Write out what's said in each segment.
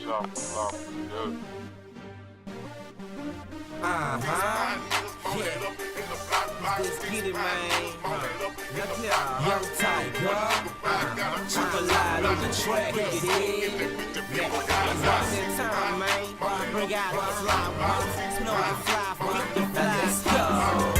Yeah. Let's get it, man. Young Tiger. Chocolate on the track. Get it. Yeah. Watch that time, man. Bring out the fly. Snow the fly. Get the fly. Let's go.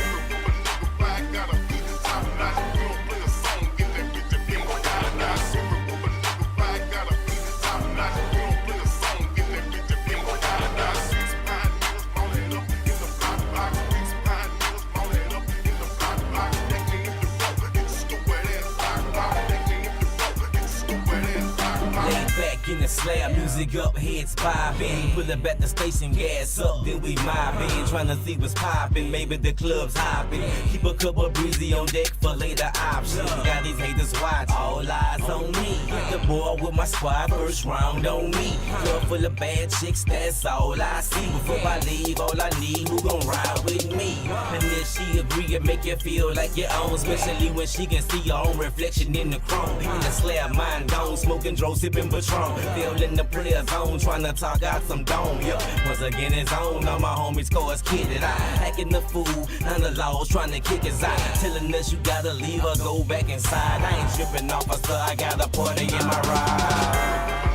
In the slab, music up, heads bobbing. Pull up at the station, gas up, then we mobbing. Tryna see what's poppin', maybe the club's hopping. Keep a couple breezy on deck for later options. Got these haters watch, all eyes on me. The boy with my squad, first round on me. Club full of bad chicks, that's all I see. Before I leave, all I need, who gon' ride with me? And if she agree, it make you feel like your own. Especially when she can see your own reflection in the chrome. In the slab, mind gone, smoking, dro, sipping Patron. Still in the prayer zone, tryna talk out some dome. Yep, once again it's on. All my homies cause kidded. I acting the fool, none of laws tryna kick his eye. Telling us you gotta leave or go back inside. I ain't tripping, officer, I got a party in my ride.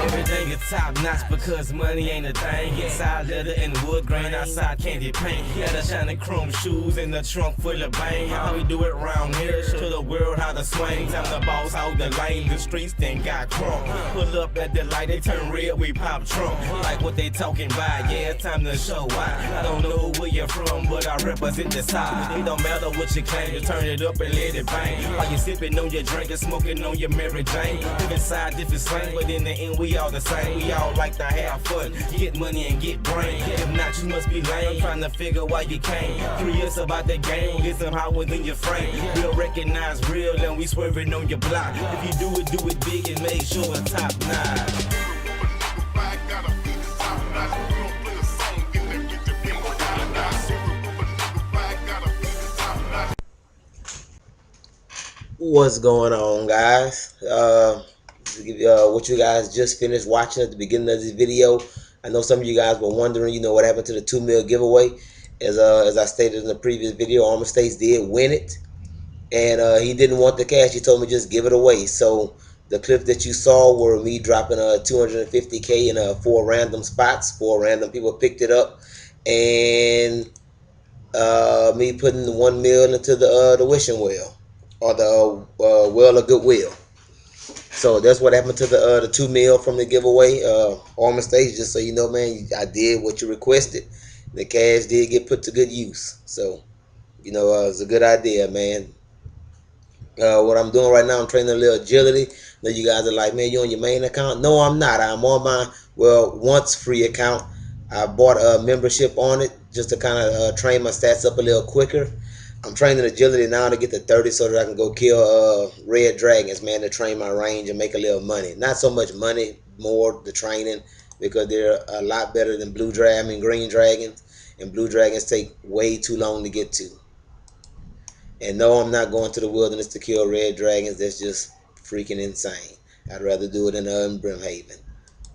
Everything is top notch because money ain't a thing. Inside leather and wood grain, outside candy paint. Got the shiny chrome shoes in the trunk full of bang. How we do it round here, show the world how to swing. Time the boss out the lane, the streets then got crunk. Pull up at the light, they turn red, we pop trunk. Like what they talking about, yeah, it's time to show why. I don't know where you're from, but I represent the side. It don't matter what you claim, just turn it up and let it bang. While you sipping on your drink and smoking on your Mary Jane. Different side, different slang, but in the end we all the same. We all like to have fun, get money and get brain. If not, you must be lame, trying to figure why you came. Curious about the game, get somehow within your frame. We'll recognize real and we swerving on your block. If you do it big and make sure it's top notch. What's going on, guys? What you guys just finished watching at the beginning of this video. I know some of you guys were wondering, you know, what happened to the 2 mil giveaway. As I stated in the previous video, Armistace did win it, and he didn't want the cash. He told me just give it away. So the clip that you saw were me dropping 250K in 4 random spots. 4 random people picked it up, and me putting the 1 mil into the wishing well, or the well of goodwill. So that's what happened to the 2 mil from the giveaway. Armistace, just so you know, man, I did what you requested. The cash did get put to good use. So, you know, it's a good idea, man. What I'm doing right now, I'm training a little agility. Now you guys are like, man, you on your main account? No, I'm not. I'm on my, once free account. I bought a membership on it just to kind of train my stats up a little quicker. I'm training agility now to get to 30 so that I can go kill red dragons, man, to train my range and make a little money. Not so much money, more the training, because they're a lot better than blue dragon and green dragons. And blue dragons take way too long to get to. And no, I'm not going to the wilderness to kill red dragons. That's just freaking insane. I'd rather do it in Brimhaven.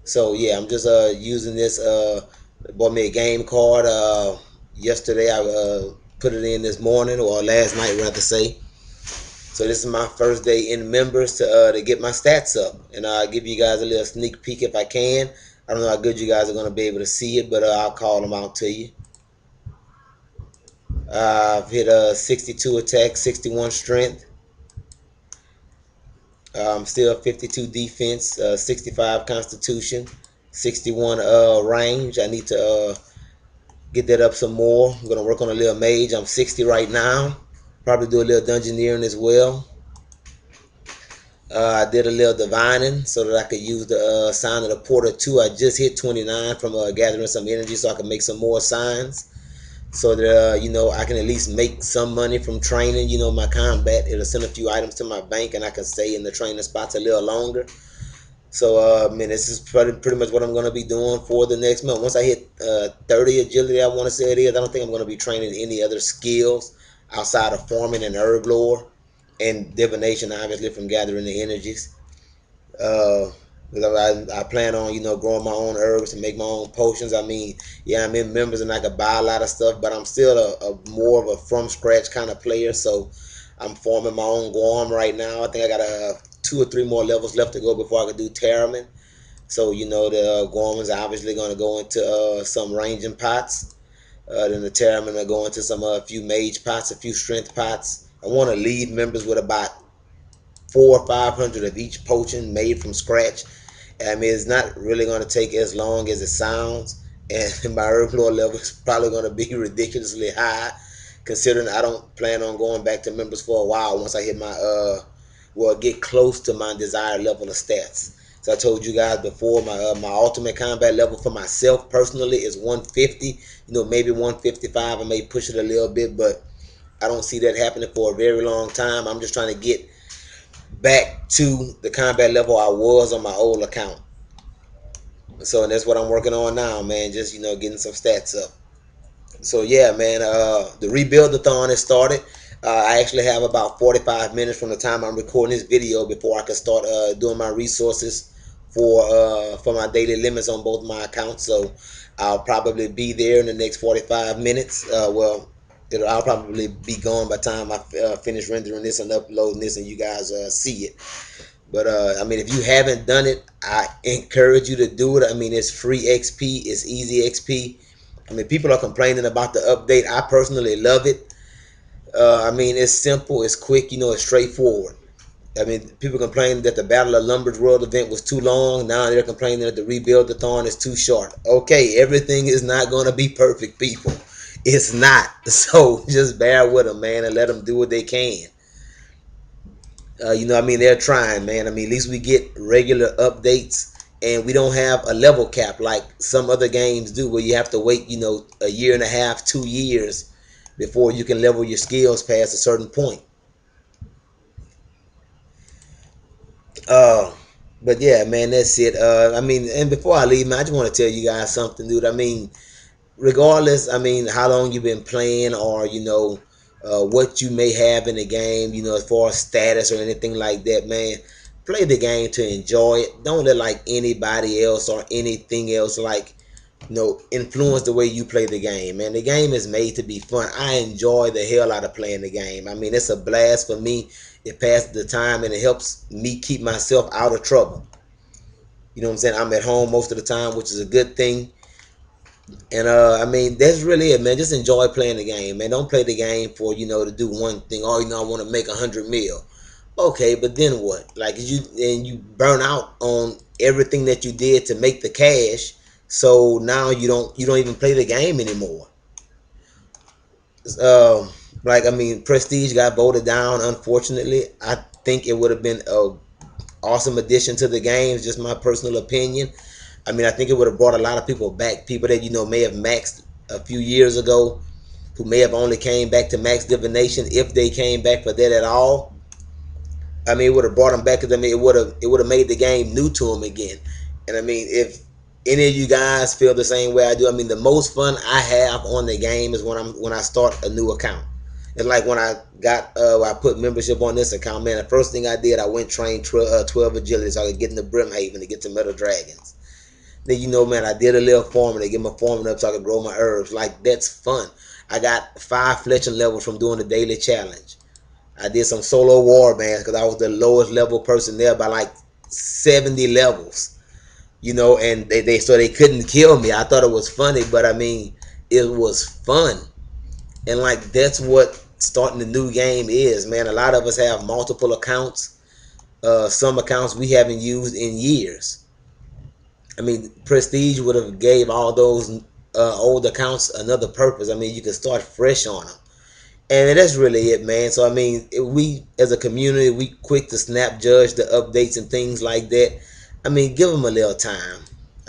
So yeah, I'm just using this. Bought me a game card yesterday. I put it in this morning, or last night rather say. So this is my first day in members to get my stats up, and I'll give you guys a little sneak peek if I can. I don't know how good you guys are going to be able to see it, but I'll call them out to you. I've hit 62 attack, 61 strength. Still 52 defense, 65 constitution, 61 range. I need to get that up some more. I'm going to work on a little mage. I'm 60 right now. Probably do a little dungeoneering as well. I did a little divining so that I could use the sign of the porter 2. I just hit 29 from gathering some energy so I can make some more signs. so that I can at least make some money from training. My combat, it'll send a few items to my bank, and I can stay in the training spots a little longer. So this is pretty much what I'm going to be doing for the next month. Once I hit 30 agility, I want to say it is. I don't think I'm going to be training any other skills outside of farming and herb lore and divination, obviously from gathering the energies. Uh, I plan on growing my own herbs and make my own potions. Yeah, I'm in members and I could buy a lot of stuff, but I'm still a more of a from scratch kind of player. So I'm forming my own Guam right now. I think I got 2 or 3 more levels left to go before I could do Terramin. So the Guam is obviously going to go into some ranging pots. Then the Terramin will go into some few mage pots, a few strength pots. I want to leave members with about 400 or 500 of each potion made from scratch. It's not really going to take as long as it sounds, and my herb lore level is probably going to be ridiculously high, considering I don't plan on going back to members for a while once I hit my get close to my desired level of stats. So I told you guys before, my ultimate combat level for myself personally is 150. Maybe 155. I may push it a little bit, but I don't see that happening for a very long time. I'm just trying to get back to the combat level I was on my old account. So and that's what I'm working on now, man. Just getting some stats up. So yeah, man. The rebuild-a-thon has started. I actually have about 45 minutes from the time I'm recording this video before I can start doing my resources for my daily limits on both my accounts. So I'll probably be there in the next 45 minutes. I'll probably be gone by the time I finish rendering this and uploading this, and you guys see it. But if you haven't done it, I encourage you to do it. It's free XP. It's easy XP. People are complaining about the update. I personally love it. It's simple, it's quick, it's straightforward. People complain that the Battle of Lumbridge World event was too long. Now they're complaining that the Rebuild-a-thon is too short. Okay, everything is not going to be perfect, people. It's not. So just bear with them, man, and let them do what they can. They're trying, man. At least we get regular updates, and we don't have a level cap like some other games do, where you have to wait, a year and a half, 2 years before you can level your skills past a certain point. Uh, but yeah, man, that's it. And before I leave, man, I just want to tell you guys something, dude. Regardless, how long you've been playing, or what you may have in the game, as far as status or anything like that, man. Play the game to enjoy it. Don't let like anybody else or anything else influence the way you play the game, man. The game is made to be fun. I enjoy the hell out of playing the game. It's a blast for me. It passes the time and it helps me keep myself out of trouble. You know what I'm saying? I'm at home most of the time, which is a good thing. And that's really it, man. Just enjoy playing the game, man. Don't play the game for to do one thing. Oh, I want to make 100 mil. Okay, but then what? Like you burn out on everything that you did to make the cash. So now you don't even play the game anymore. Um, Prestige got voted down. Unfortunately, I think it would have been a awesome addition to the game. It's just my personal opinion. I think it would have brought a lot of people back. People that may have maxed a few years ago, who may have only came back to max divination, if they came back for that at all. It would have brought them back, because it would have made the game new to them again. And if any of you guys feel the same way I do, the most fun I have on the game is when I start a new account. It's like when I I put membership on this account, man. The first thing I did, I went trained 12 agility so I could get in the Brimhaven to get to Metal Dragons. Then man, I did a little farming to get my farming up so I could grow my herbs. Like, that's fun. I got 5 fletching levels from doing the daily challenge. I did some solo war bands because I was the lowest level person there by like 70 levels. And they couldn't kill me. I thought it was funny, but it was fun. And like, that's what starting the new game is, man. A lot of us have multiple accounts. Some accounts we haven't used in years. Prestige would have gave all those old accounts another purpose. You could start fresh on them. And that's really it, man. So we as a community, we quick to snap judge the updates and things like that. Give them a little time.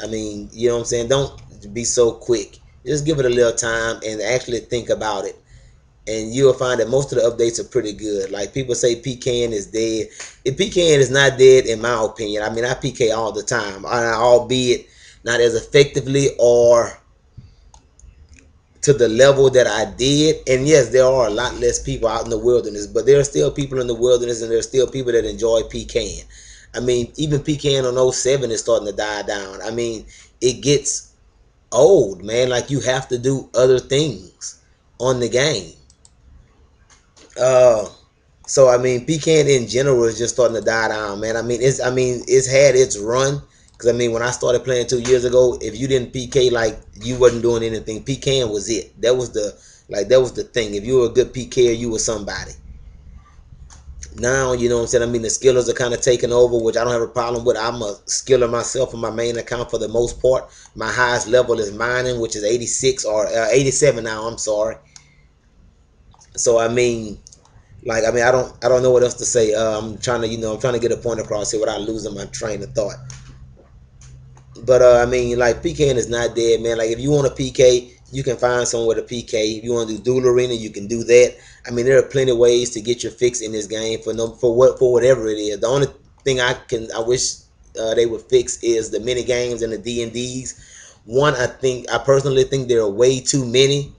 You know what I'm saying? Don't be so quick. Just give it a little time and actually think about it, and you'll find that most of the updates are pretty good. Like people say PKing is dead. If PKing is not dead, in my opinion, I mean I PK all the time, albeit not as effectively or to the level that I did. And yes, there are a lot less people out in the wilderness, but there are still people in the wilderness, and there's still people that enjoy PKing. I mean, even PKing on 07 is starting to die down. I mean, it gets old, man. Like you have to do other things on the game. Uh, so I mean, pecan in general is just starting to die down, man. I mean, it's had its run. Cause I mean, when I started playing 2 years ago, if you didn't PK, like you wasn't doing anything. Pecan was it. That was the thing. If you were a good PKer, you were somebody. Now, you know what I'm saying? I mean, the skillers are kind of taking over, which I don't have a problem with. I'm a skiller myself on my main account for the most part. My highest level is mining, which is 86 or 87 now. I'm sorry. So I mean, I don't know what else to say. I'm trying to get a point across here without losing my train of thought. But I mean, like PKing is not dead, man. Like if you want a PK, you can find somewhere to PK. If you want to do dual arena, you can do that. I mean, there are plenty of ways to get your fix in this game for whatever it is. The only thing I wish they would fix is the mini games and the D&Ds. One, I personally think there are way too many,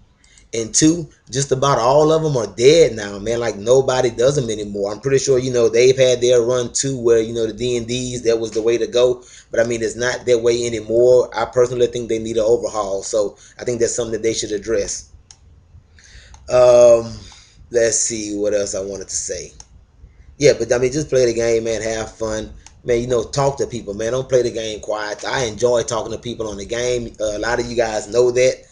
and two, just about all of them are dead now, man. Like nobody does them anymore. I'm pretty sure they've had their run too, where the D&Ds, that was the way to go. But I mean, it's not that way anymore. I personally think they need an overhaul. So I think that's something that they should address. Um, let's see what else I wanted to say. Yeah, but I mean, just play the game, man. Have fun, man. Talk to people, man. Don't play the game quiet. I enjoy talking to people on the game. A lot of you guys know that.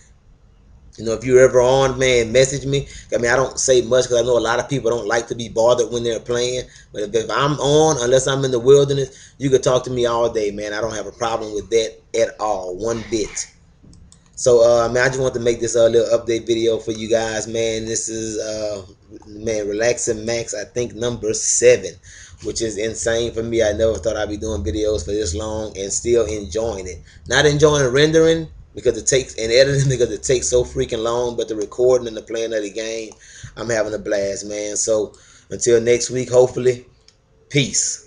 If you're ever on, man, message me. I mean, I don't say much because I know a lot of people don't like to be bothered when they're playing. But if I'm on, unless I'm in the wilderness, you can talk to me all day, man. I don't have a problem with that at all, one bit. So, man, I just want to make this little update video for you guys, man. This is, man, Relaxing Max, I think number 7, which is insane for me. I never thought I'd be doing videos for this long and still enjoying it. Not enjoying rendering because it takes, and editing because it takes so freaking long, but the recording and the playing of the game, I'm having a blast, man. So, until next week, hopefully, peace.